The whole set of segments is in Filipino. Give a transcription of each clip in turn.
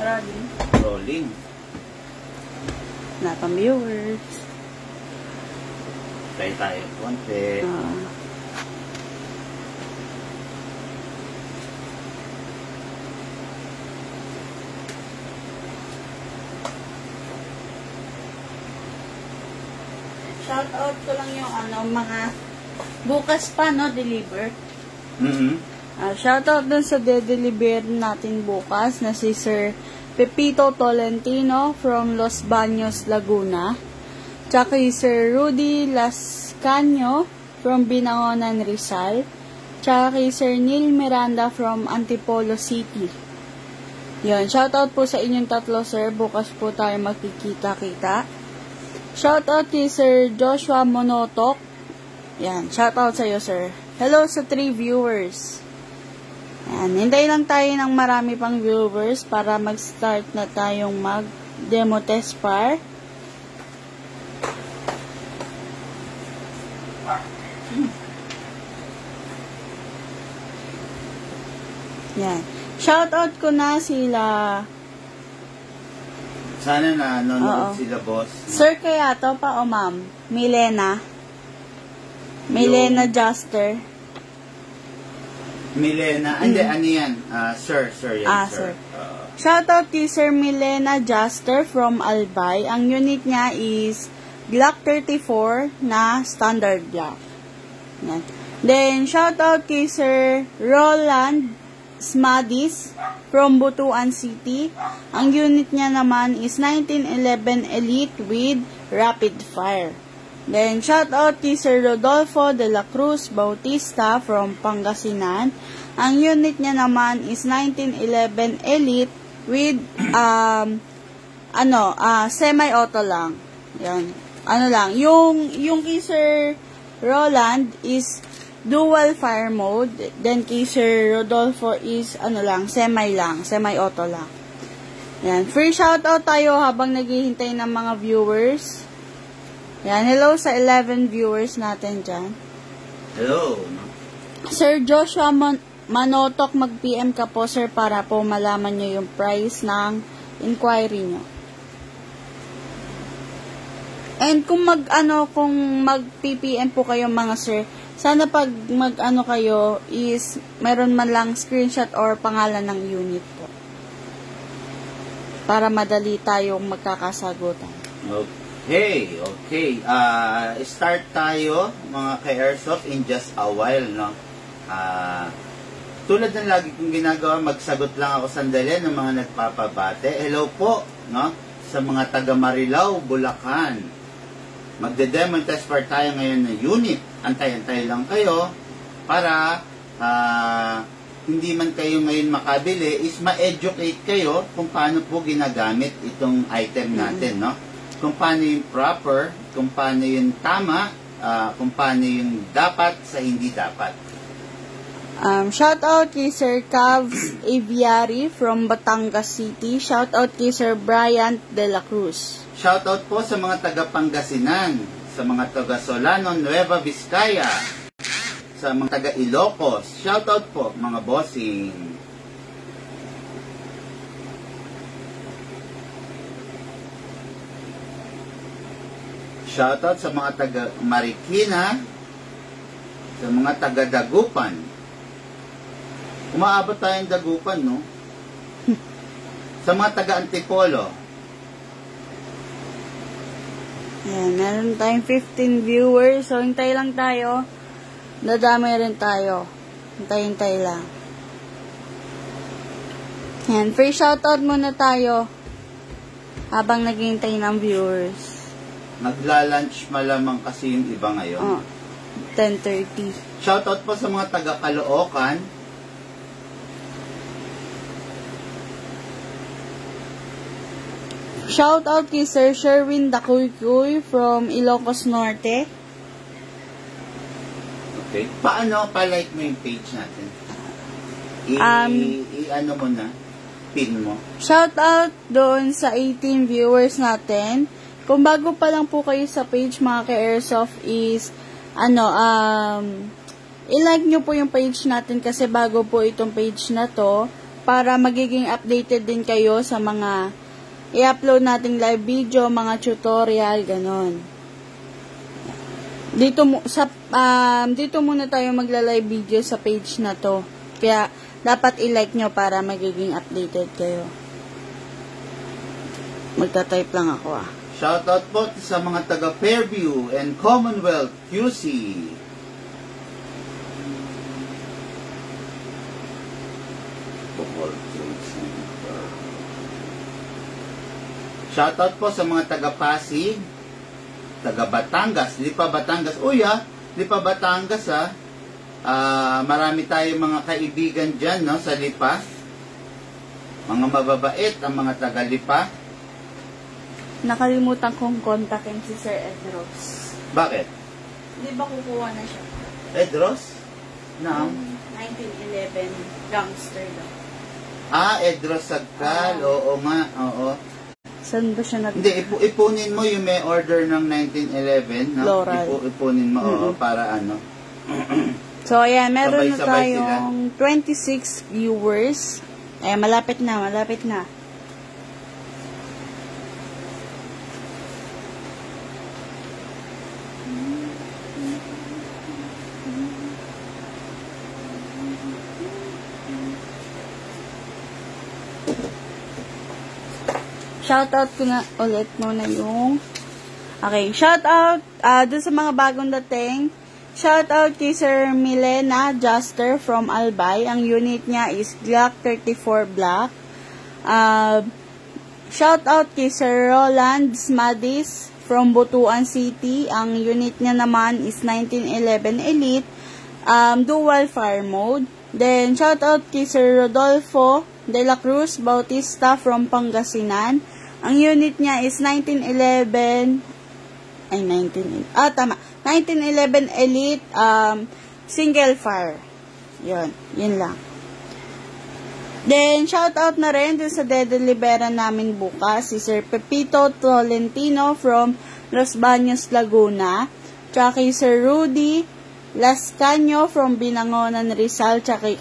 Rolling. Rolling. Wala pang viewers. Try tayo konti. Shout out ko lang yung mga bukas pa, no, deliver. Shout out dun sa de-deliver natin bukas na si Sir Pepito Tolentino from Los Baños, Laguna. Tsaka si Sir Rudy Lascaño from Binangonan, Rizal. Tsaka kay Sir Neil Miranda from Antipolo City. Yun, shout out po sa inyong tatlo, sir. Bukas po tayo magkikita-kita. Shout out kay Sir Joshua Monotok. Yan, shout out sa iyo, sir. Hello sa 3 viewers. Yan, hintay lang tayo ng marami pang viewers para mag-start na tayong mag-demo test par. Yan. Shout out ko na sila. Sana na nanonood sila, boss. Sir kaya to pa o ma'am? Milena Juster. Milena, hindi, ano yan? Sir yan, sir. Shoutout kay Sir Milena Juster from Albay. Ang unit niya is Glock 34 na standard Glock. Yan. Then, shoutout kay Sir Roland Smadis from Butuan City. Ang unit niya naman is 1911 Elite with Rapid Fire. Then, shout out kay Sir Rodolfo de la Cruz Bautista from Pangasinan. Ang unit niya naman is 1911 Elite with, semi-auto lang. Yan. Yung kay Sir Roland is dual fire mode. Then, kay Sir Rodolfo is, semi-auto lang. Yan. Free shout out tayo habang naghihintay ng mga viewers. Yan, hello sa 11 viewers natin dyan. Hello. Sir Joshua Manotok, mag-PM ka po, sir, para po malaman nyo yung price ng inquiry nyo. And kung mag-PPM po kayo mga sir, sana pag kayo is meron man lang screenshot or pangalan ng unit po. Para madali tayong magkakasagutan. Okay. Start tayo mga ka-airsoft in just a while, no? Tulad ng lagi kong ginagawa, magsagot lang ako sandali ng mga nagpapabate. Hello po, no? Sa mga taga Marilao, Bulacan. Magde-demo test par tayo ngayon ng unit. Antay-antay lang kayo para hindi man kayo ngayon makabili, is ma-educate kayo kung paano po ginagamit itong item natin, no? Kung paano yung proper, kung paano yung tama, kung paano yung dapat sa hindi dapat. Shout out kay Sir Cavs Aviary from Batangas City. Shout out kay Sir Brian de la Cruz. Shout out po sa mga taga Pangasinan, sa mga taga Solano, Nueva Vizcaya, sa mga taga Ilocos. Shout out po mga bossing. Shoutout sa mga taga Marikina, sa mga taga Dagupan. Umaabot tayong Dagupan, no? Sa mga taga Antipolo. Yan, meron tayong 15 viewers. So, hintay lang tayo. Dadami rin tayo. Hintay lang. Yan, free shoutout muna tayo habang naghihintay ng viewers. Nagla-lunch malamang kasi yung iba ngayon. 10:30. Shoutout po sa mga taga Caloocan. Shoutout kay Sir Sherwin Dakuykuy from Ilocos Norte. Okay. Paano pa-like mo yung page natin? I-ano mo na? Pin mo? Shoutout doon sa 18 viewers natin. Kung bago pa lang po kayo sa page mga ka-airsoft is i-like nyo po yung page natin kasi bago po itong page na to. para magiging updated din kayo sa mga i-upload nating live video, mga tutorial, ganon. Dito muna tayo magla-live video sa page na to. Kaya, dapat i-like nyo para magiging updated kayo. Magta-type lang ako Shoutout po sa mga taga Fairview and Commonwealth QC. Shoutout po sa mga taga Pasig, taga Batangas, Lipa Batangas. Lipa Batangas marami tayong mga kaibigan dyan, no, sa Lipa. Mga mababait ang mga taga Lipa. Nakalimutan kong kontakin si Sir Edros. Bakit? Di ba kukuha na siya? Edros? Na? 1911 gangster daw. Edros Sagkal. Oo nga, oo. Saan ba siya Hindi, ipunin mo yung may order ng 1911, no? Floral. Ipunin mo, oo, para ano. So, ayan, meron na Sabay-sabay tayong 26 viewers. Ayan, malapit na. Shoutout ko na ulit muna yung... Okay, shoutout dun sa mga bagong dating. Shoutout kay Sir Milena Juster from Albay. Ang unit niya is Glock 34 Black. Shoutout kay Sir Roland Smadis from Butuan City. Ang unit niya naman is 1911 Elite. Dual fire mode. Then, shoutout kay Sir Rodolfo De La Cruz Bautista from Pangasinan. Ang unit niya is 1911 Elite single fire. Yun lang. Then, shoutout na rin dun sa dedeliveran namin bukas, si Sir Pepito Tolentino from Los Baños, Laguna. Tsaka kay Sir Rudy Lascaño from Binangonan, Rizal. Tsaka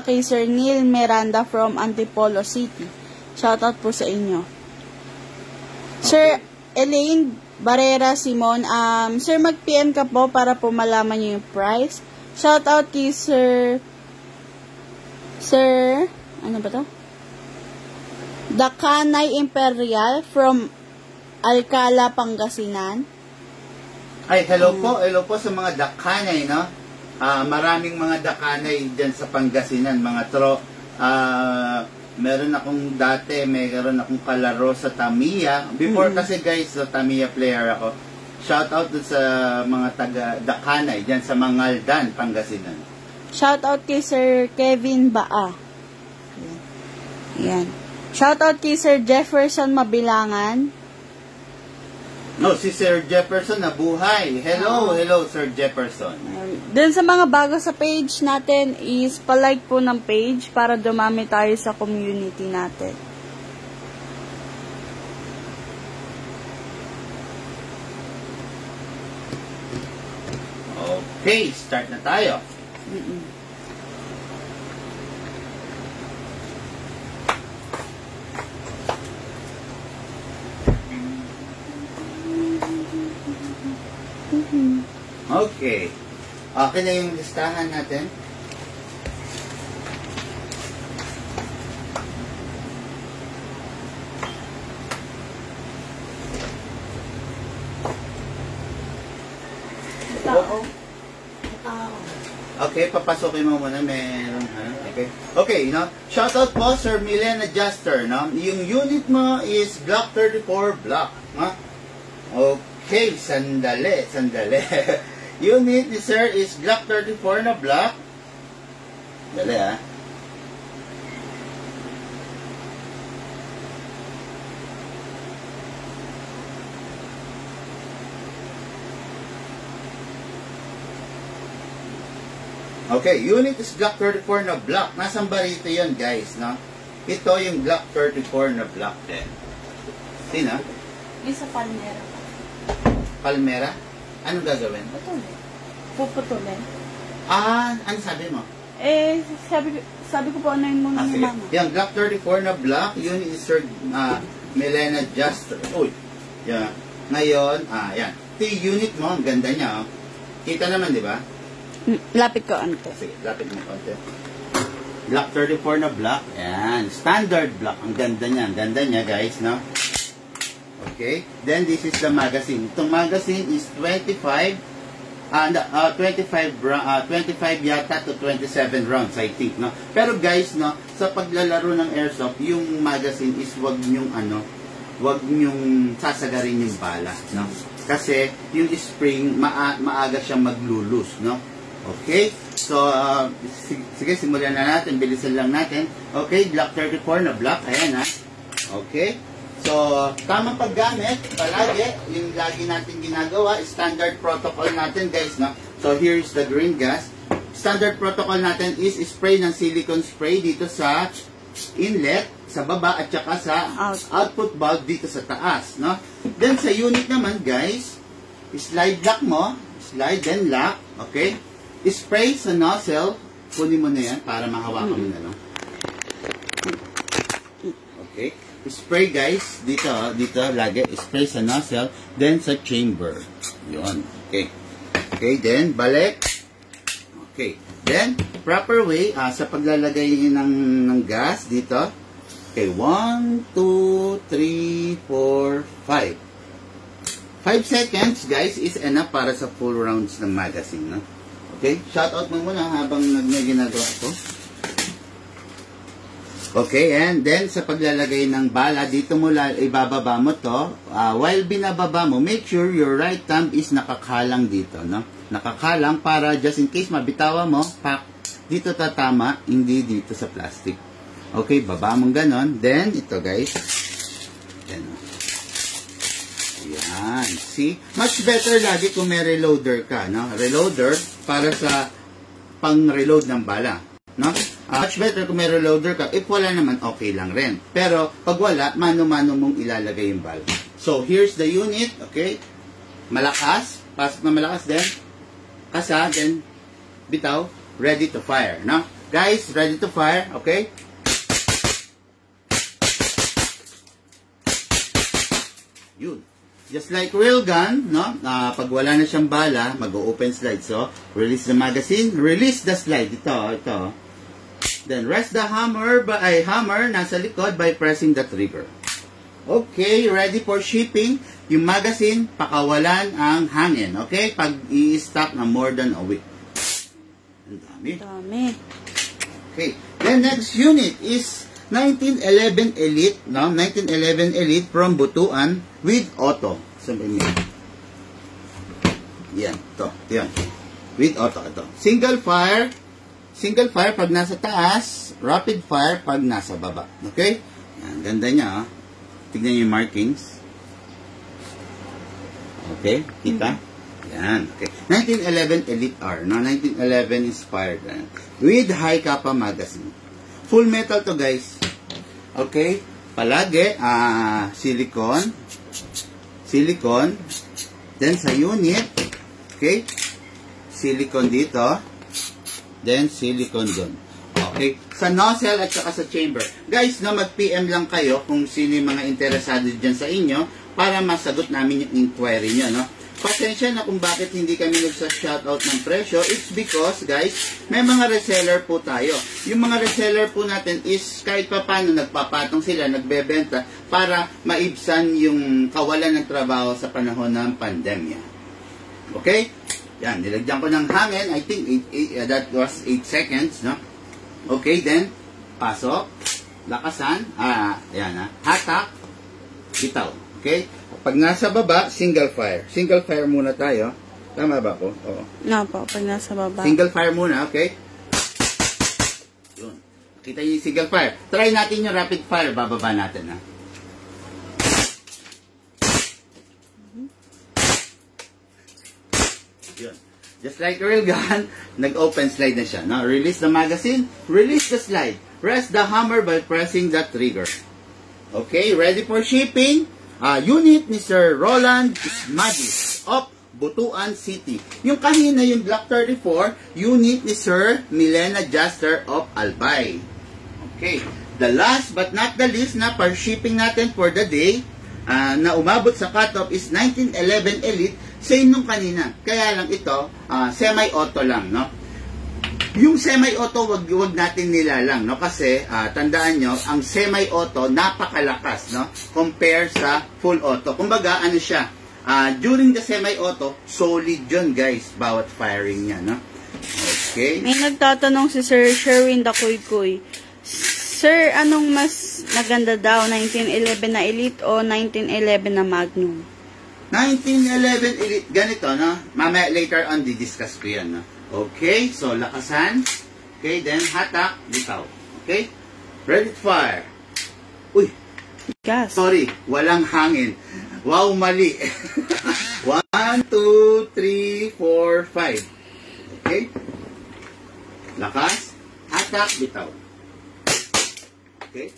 kay Sir Neil Miranda from Antipolo City. Shoutout po sa inyo. Sir Elaine Barrera Simon, sir, mag-PM ka po para po malaman niyo yung price. Shoutout kay Sir, ano ba to? Dakanay Imperial from Alcala, Pangasinan. Ay, hello po sa mga Dakanay, no? Maraming mga Dakanay dyan sa Pangasinan, mga meron akong kalaro sa Tamiya. Before kasi guys, sa Tamiya player ako. Shoutout dun sa mga taga Dakanay, dyan sa Mangaldan, Pangasinan. Shoutout kay Sir Kevin Baa. Yan. Shoutout kay Sir Jefferson Mabilangan. No, si Sir Jefferson nabuhay. Hello Sir Jefferson. Dun sa mga bago sa page natin is palike po ng page para dumami tayo sa community natin. Okay, start na tayo. Okay. Okay na yung listahan natin. Okay, papasokin mo muna. Meron, okay. Okay, no? Shoutout po, Sir Milena Juster, no? Yung unit mo is Glock 34 Black, no? Okay, sandali. Unit ni Sir is Glock 34 na Black. Dali, Okay, unit is Glock 34 na Black. Nasaan ba rito yun, guys, no? Ito yung Glock 34 na Black din. Sino? Yung sa Palmera. Palmera? Anong gagawin? Puputulin. Ano sabi mo? Eh, sabi ko po ano yung muna ni Mama. Yan, Glock 34 na black. Yun is Sir Melena Juster. Uy. Yan. Ngayon, yan. T-unit mo, ang ganda niya. Oh. Kita naman, di ba? Lapit ko, ano to? Sige, lapit mo konti. Glock 34 na black. Yan. Standard black. Ang ganda niya. Ang ganda niya, guys, no? Okay. Then, this is the magazine. Itong magazine is 25 yata to 27 rounds, I think, no? Pero, guys, no? Sa paglalaro ng airsoft, yung magazine is wag nyong sasagarin yung bala, no? Kasi, yung spring, maaga siyang maglulus, no? Okay? So, sige, simulan na natin. Bilisan lang natin. Okay, Glock 34 na black. Ayan, ha? Okay? So, tamang paggamit, palagi, yung lagi natin ginagawa, standard protocol natin, guys, no? So, here's the green gas. Standard protocol natin is spray ng silicone spray dito sa inlet, sa baba, at saka sa output valve dito sa taas, no? Then, sa unit naman, guys, slide lock mo, slide, then lock, okay? Spray sa nozzle, kunin mo na yan para mahawakan mo na, no? Okay? Spray, guys, dito lagi, spray sa nozzle, then sa chamber. Yun, okay. Okay, then, balik. Okay, then, proper way, sa paglalagay ng gas, dito. Okay, 1, 2, 3, 4, 5. 5 seconds, guys, is enough para sa full rounds ng magazine, no? Okay, shoutout mo muna habang ginagawa ko. Okay, and then sa paglalagay ng bala, dito mo ibababa mo to. While binababa mo, make sure your right thumb is nakakalang dito, no? Nakakalang para just in case mabitawan mo, pak, dito tatama, hindi dito sa plastic. Okay, baba mong ganon. Then, ito guys. Yan. Yan. See? Much better lagi kung may reloader ka, no? Reloader para sa pang-reload ng bala, no? Much better kung may reloader ka. If wala naman, okay lang rin. Pero, pag wala, mano-mano mong ilalagay yung bala. So, here's the unit, okay? Malakas. Pasok na malakas din. Kasa, then, bitaw. Ready to fire, no? Guys, ready to fire, okay? Yun. Just like real gun, no? Pag wala na siyang bala, mag-open slide. So, release the magazine, release the slide. Ito. Then, rest the hammer nasa likod by pressing the trigger. Okay, ready for shipping. Yung magazine, pakawalan ang hangin. Okay? Pag i-stock na more than a week. Ang dami. Okay. Then, next unit is 1911 Elite, no? 1911 Elite from Butuan with auto. Yan, yan. With auto, ito. Single fire pag nasa taas, rapid fire pag nasa baba. Okay? Yan, ganda niya, oh. Tignan niyo yung markings. Okay? Kita? Yan, okay. 1911 Elite R, no? 1911 inspired. With high kappa magazine. Full metal to, guys. Okay? Palagi, silicone. Then, sa unit, okay? Silicone dito. Then, silicone doon. Okay? Sa nozzle at saka sa chamber. Guys, no, mag-PM lang kayo kung sino yung mga interesado dyan sa inyo para masagot namin yung inquiry nyo, no? Pasensya na kung bakit hindi kami nagsa-shoutout ng presyo. It's because, guys, may mga reseller po tayo. Yung mga reseller po natin is kahit pa paano nagpapatong sila, nagbebenta para maibsan yung kawalan ng trabaho sa panahon ng pandemya. Okay? Yan, nilagyan ko ng hangin. I think that was 8 seconds, no? Okay, then, pasok, lakasan, yan, hatak, bitaw. Okay? Pag nasa baba, single fire. Single fire muna tayo. Tama ba po? Oo. No po, pag nasa baba. Single fire muna, okay? Yun. Kita yung single fire. Try natin yung rapid fire. Bababa natin, ha? Yun. Just like a real gun, nag-open slide na siya. No? Release the magazine, release the slide. Rest the hammer by pressing the trigger. Okay, ready for shipping? Unit Mr. Roland Magis of Butuan City. Yung kahina, yung Block 34, unit ni Sir Milena Jaster of Albay. Okay. The last but not the least na per shipping natin for the day, na umabot sa cutoff is 1911 Elite, same nung kanina. Kaya lang ito, semi-auto lang, no? Yung semi-auto, wag natin nilalang, no? Kasi, tandaan nyo, ang semi-auto, napakalakas, no? Compare sa full auto. Kumbaga, ano siya, during the semi-auto, solid yun, guys, bawat firing niya, no? Okay. May nagtatanong si Sir Sherwin Dakoy-Koy. Sir, anong mas maganda daw, 1911 na Elite o 1911 na Magnum? 1911 Elite, ganito, no? Mamaya, later on, di-discuss ko yan, no? Okay, so lakasan. Okay, then hatak, bitaw. Okay? Ready to fire. Uy! Gas. Sorry, walang hangin. Wow, mali. 1, 2, 3, 4, 5. Okay? Lakas, hatak, bitaw. Okay?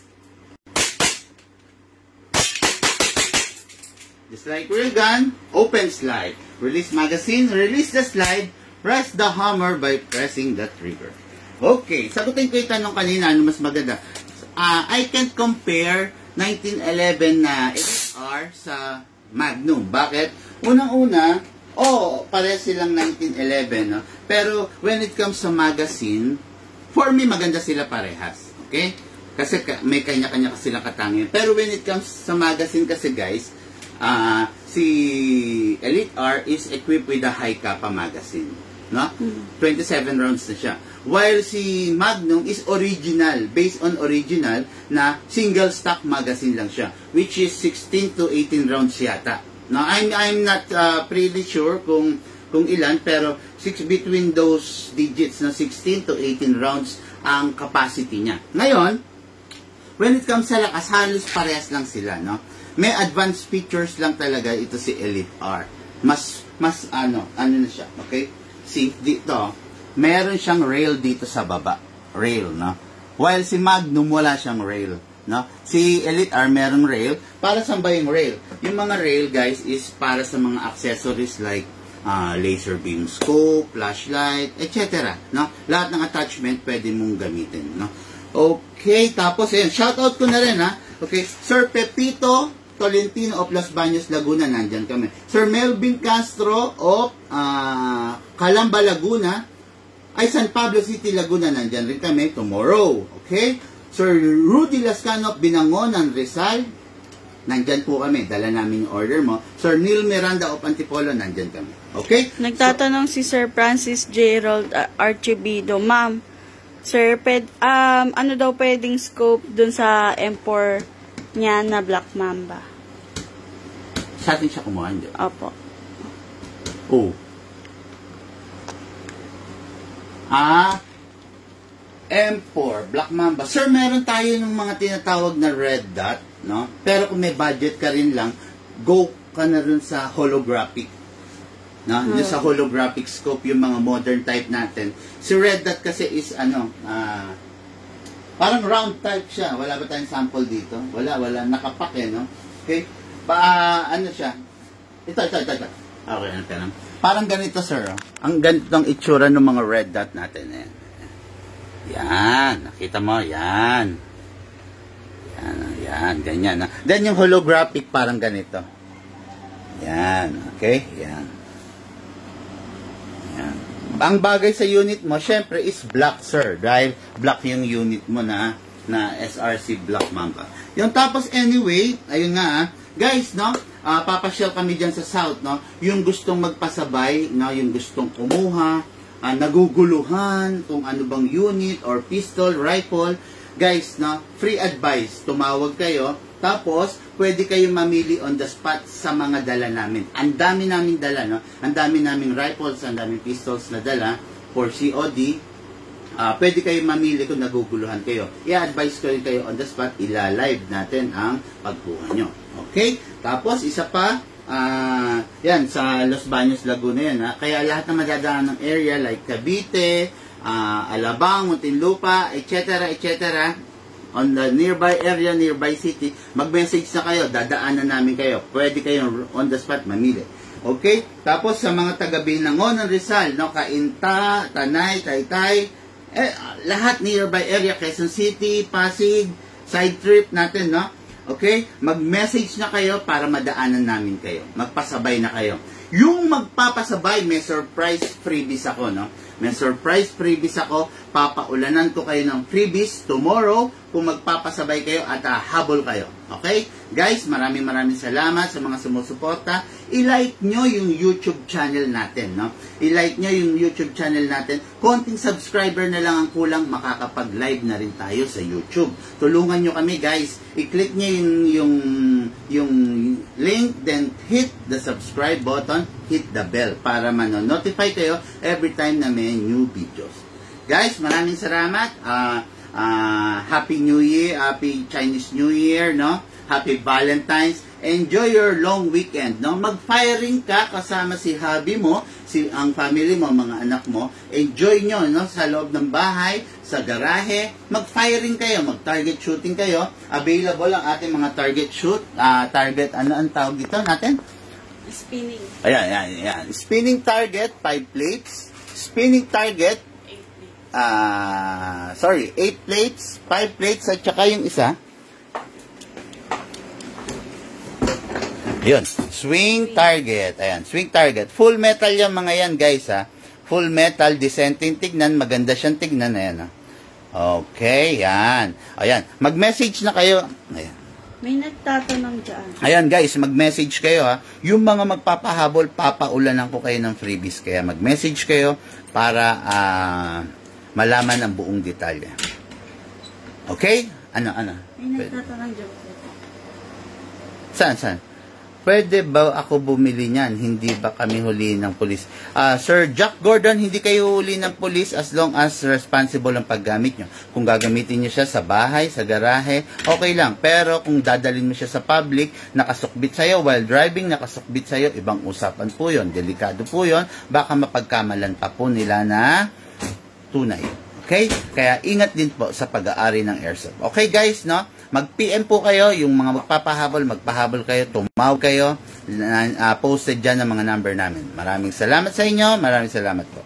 Just like real gun, open slide. Release magazine, release the slide. Press the hammer by pressing the trigger. Okay, sagutin ko yung tanong kanina, ano mas maganda? I can't compare 1911 na XR sa Magnum. Bakit? Unang-una, pares silang 1911, no? Pero when it comes sa magazine, for me, maganda sila parehas. Okay? Kasi may kanya-kanya silang katangian. Pero when it comes sa magazine kasi, guys, si Elite R is equipped with a high Kappa magazine. No? 27 rounds na siya. While si Magnum is original, based on original na single stock magazine lang siya, which is 16 to 18 rounds yata. No, I'm not pretty sure kung ilan, pero between those digits na 16 to 18 rounds ang capacity niya. Ngayon, when it comes sa lakas, halos parehas lang sila, no? May advanced features lang talaga ito si Elite R. Mas ano na siya, okay? See, dito, meron siyang rail dito sa baba. Rail, no? While si Magnum, wala siyang rail, no? Si Elite R, meron rail. Para saan ba yung rail? Yung mga rail, guys, is para sa mga accessories like laser beam scope, flashlight, etc. No? Lahat ng attachment pwede mong gamitin, no? Okay, tapos, ayan, shoutout ko na rin, ha? Okay, Sir Pepito Tolentino of Los Baños, Laguna, nandyan kami. Sir Melvin Castro of Calamba, Laguna, ay San Pablo City, Laguna, nandyan rin kami tomorrow. Okay? Sir Rudy Lascano of Binangonan, Rizal, nandyan po kami. Dala namin yung order mo. Sir Neil Miranda of Antipolo, nandyan kami. Okay? Nagtatanong si Sir Francis Gerald Archibido, Ma'am, Sir, ano daw pwedeng scope dun sa M4 niya na Black Mamba? Sa atin siya kumuha, hindi? Opo. M4, Black Mamba. Sir, meron tayo ng mga tinatawag na red dot, no? Pero kung may budget ka rin lang, go ka na rin sa holographic. No? Yung sa holographic scope, yung mga modern type natin. Si red dot kasi is parang round type siya. Wala ba tayong sample dito? Wala. Nakapak no? Okay? Ano siya? Ito. Okay, ano ka lang. Parang ganito, sir. Ang ganitong itsura ng mga red dot natin. Yan. Nakita mo? Yan. Ganyan. Then yung holographic parang ganito. Yan. Okay? Yan. Ang bagay sa unit mo, syempre, is black, sir. Dahil black yung unit mo na SRC Black Mamba. Yung tapos, anyway, ayun nga, guys, no? Papasyal kami dyan sa South, no? Yung gustong magpasabay, no? Yung gustong kumuha, naguguluhan, kung ano bang unit or pistol, rifle. Guys, no? Free advice. Tumawag kayo. Tapos, pwede kayong mamili on the spot sa mga dala namin. Ang dami naming dala, no? Ang dami naming rifles, ang daming pistols na dala for COD. Pwede kayong mamili kung naguguluhan kayo. I-advise ko rin kayo on the spot, ila-live natin ang pagkuha nyo. Okay? Tapos, isa pa, yan, sa Los Baños, Laguna yan. Kaya lahat na madadaan ng area like Cavite, Alabang, Muntinlupa, etc., on the nearby area, nearby city, mag-message na kayo, dadaanan namin kayo. Pwede kayong on the spot mamili. Okay? Tapos sa mga taga Binangon ng Rizal, no, Cainta, Tanay, Taytay, lahat nearby area, Quezon City, Pasig, side trip natin, no? Okay? Mag-message na kayo para madaanan namin kayo. Magpasabay na kayo. Yung magpapasabay, may surprise freebies ako, no? May surprise freebies ako. Papaulanan ko kayo ng freebies tomorrow kung magpapasabay kayo at habol kayo. Okay? Guys, maraming salamat sa mga sumusuporta. I-like nyo yung YouTube channel natin, no? I-like nyo yung YouTube channel natin. Konting subscriber na lang ang kulang, makakapag-live na rin tayo sa YouTube. Tulungan nyo kami, guys. I-click nyo yung link, then hit the subscribe button, hit the bell para mano-notify kayo every time na may new videos. Guys, maraming salamat. Happy New Year, Happy Chinese New Year, no? Happy Valentine's. Enjoy your long weekend, no? Mag-firing ka kasama si hubby mo, ang family mo, mga anak mo. Enjoy nyo, no? Sa loob ng bahay, sa garahe. Mag-firing kayo, mag-target shooting kayo. Available ang ating mga target shoot. Target, ano ang tawag dito natin? Spinning. Ayan. Spinning target, 5 plates. Spinning target, 8 plates, 5 plates, at saka yung isa. Yun, swing target. Ayan, swing target. Full metal yung mga yan, guys, ha. Full metal, dissenting tignan, maganda siyang tignan. Ayan, ha. Okay, yan. Ayan, mag-message na kayo. Ayan. May nagtatanong dyan. Ayan, guys, mag-message kayo, ha. Yung mga magpapahabol, papaulanan ko kayo ng freebies. Kaya mag-message kayo para malaman ang buong detalye. Okay? Ano? May nagtatanong dyan. Saan? Pwede ba ako bumili niyan? Hindi ba kami huli ng polis? Sir Jack Gordon, hindi kayo huli ng polis as long as responsible ang paggamit nyo. Kung gagamitin nyo siya sa bahay, sa garahe, okay lang. Pero kung dadalhin mo siya sa public, nakasukbit sa'yo while driving, nakasukbit sa'yo, ibang usapan po yun. Delikado po yun. Baka mapagkamalan pa po nila na tunay. Okay? Kaya ingat din po sa pag-aari ng airsoft. Okay, guys, no? Mag-PM po kayo, yung mga magpapahabol kayo, tumawag kayo, posted dyan ang mga number namin. Maraming salamat sa inyo, maraming salamat po.